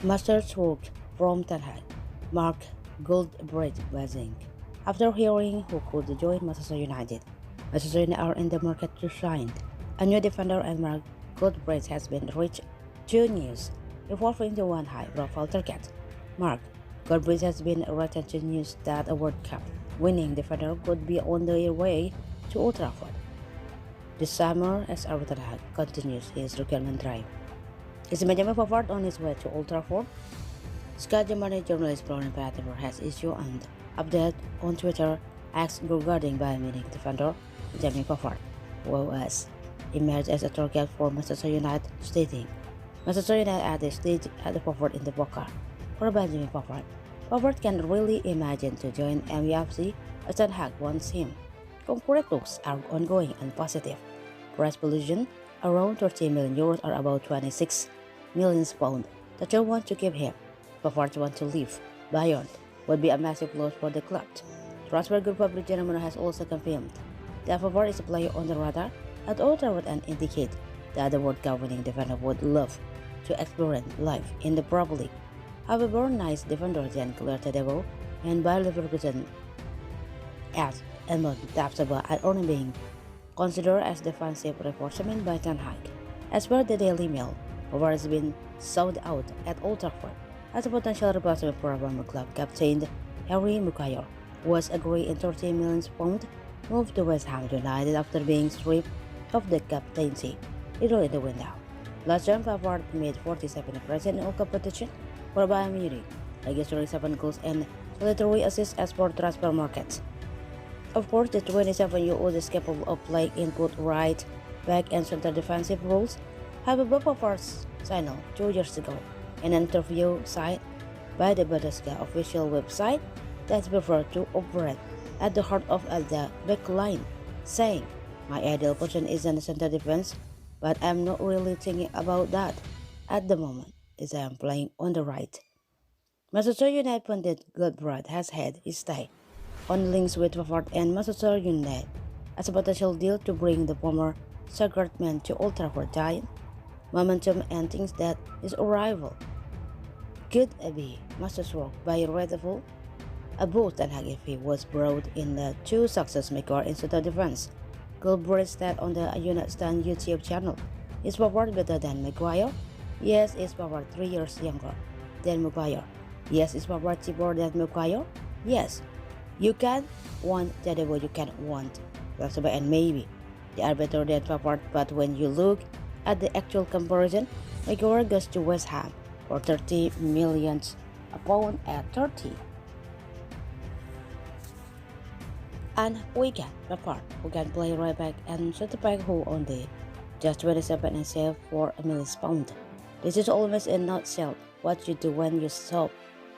Masterstroke from Ten Hag, Mark Goldbridge buzzing. After hearing who could join Manchester United, Manchester United are in the market to sign a new defender, and Mark Goldbridge has been reached two news evolving into one high-profile target. Mark Goldbridge has been written to news that a World Cup winning defender could be on their way to Old Trafford this summer as Ten Hag continues his recruitment drive. Is Benjamin Pavard on his way to Old Trafford? Sky Germany journalist Florian Pfeiffer has issued an update on Twitter asked regarding Bayern Munich defender Benjamin Pavard, who has emerged as a target for Manchester United, stating, Manchester United at this stage had the Pavard in the poker for Benjamin Pavard. Pavard can really imagine to join MUFC as Ten Hag wants him. Concrete talks are ongoing and positive. Price position around 30 million euros or about 26 million pounds that they want to keep him. Pavard want to leave. Bayern would be a massive loss for the club. Transfer Group Public Germany has also confirmed that Pavard is a player on the radar at Old Trafford and indicate that the World Cup winning defender would love to experience life in the Premier League. However, nice defender Jan Claire Tadebo and Bayer Leverkusen as Edmond Tapsoba are only being considered as defensive reinforcement by Ten Hag. As per the Daily Mail, Pavard has been sold out at Old Trafford as a potential replacement for former club captain Harry Maguire, who was agreed in 30 million pounds move to West Ham United after being stripped of the captaincy early in the window. Last term, Pavard made 47 appearances in all competition for Bayern Munich, registering 7 goals and solitary assists as per transfer markets. Of course, the 27-year-old is capable of playing in both right, back, and center defensive roles. However, Pavard signed 2 years ago in an interview cited by the Bundesliga official website that preferred to operate at the heart of the back line, saying, my ideal position is in the center defense, but I'm not really thinking about that at the moment, as I am playing on the right. Manchester United pundit Goldbridge has had his stay on links with Pavard and Manchester United as a potential deal to bring the former sacred man to Old Trafford giant momentum and thinks that his arrival could be masterstroke by Redfall, a both Ten Hag if he was brought in the two success maker in center defense. Goldbridge said on the United Stand YouTube channel, is Pavard better than Maguire? Yes, is Pavard 3 years younger than Maguire? Yes, is Pavard cheaper than Maguire? Yes. You can want Tadebo, you can want Tapsoba, and maybe they are better than Pavard, but when you look at the actual comparison, Maguire goes to West Ham for 30 million pound at 30. And we can Pavard, who can play right back and center back, who only just 27 and save for a million pound. This is almost a nutshell what you do when you shop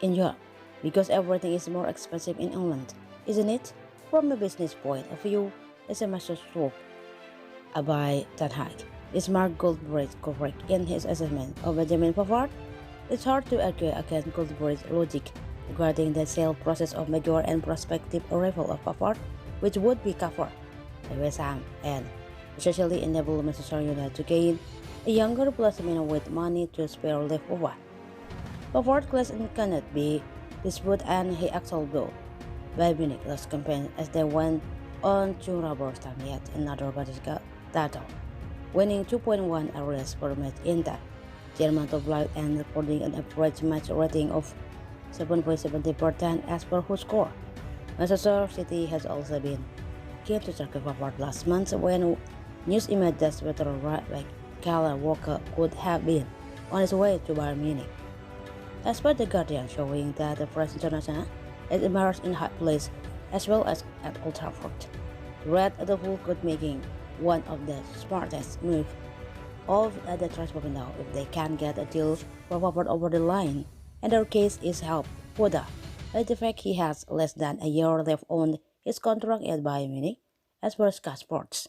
in Europe, because everything is more expensive in England, isn't it? From a business point of view, it's a masterstroke by Ten Hag. Is Mark Goldbridge correct in his assessment of Benjamin Pavard? It's hard to argue against Goldbridge's logic regarding the sale process of Maguire and prospective arrival of Pavard, which would be covered by West Ham and essentially enable Manchester United to gain a younger replacement with money to spare left over. Pavard class cannot be disputed, and he actually go by Munich last campaign as they went on to rubber stamp yet another Bundesliga title, winning 2.1 areas per match in the German top flight and recording an average match rating of 7.70 per 10 as per who score. Manchester City has also been keen to target Pavard last month when news emerged that veteran right back Kyle Walker could have been on his way to Bayern Munich. As per The Guardian, showing that the French international has emerged in high place as well as at Old Trafford. The Red Devil could making one of the smartest moves of the transfer window if they can get a deal for Pavard over the line, and their case is helped further by the fact he has less than a year left on his contract at Bayern Munich, as per Sky Sports.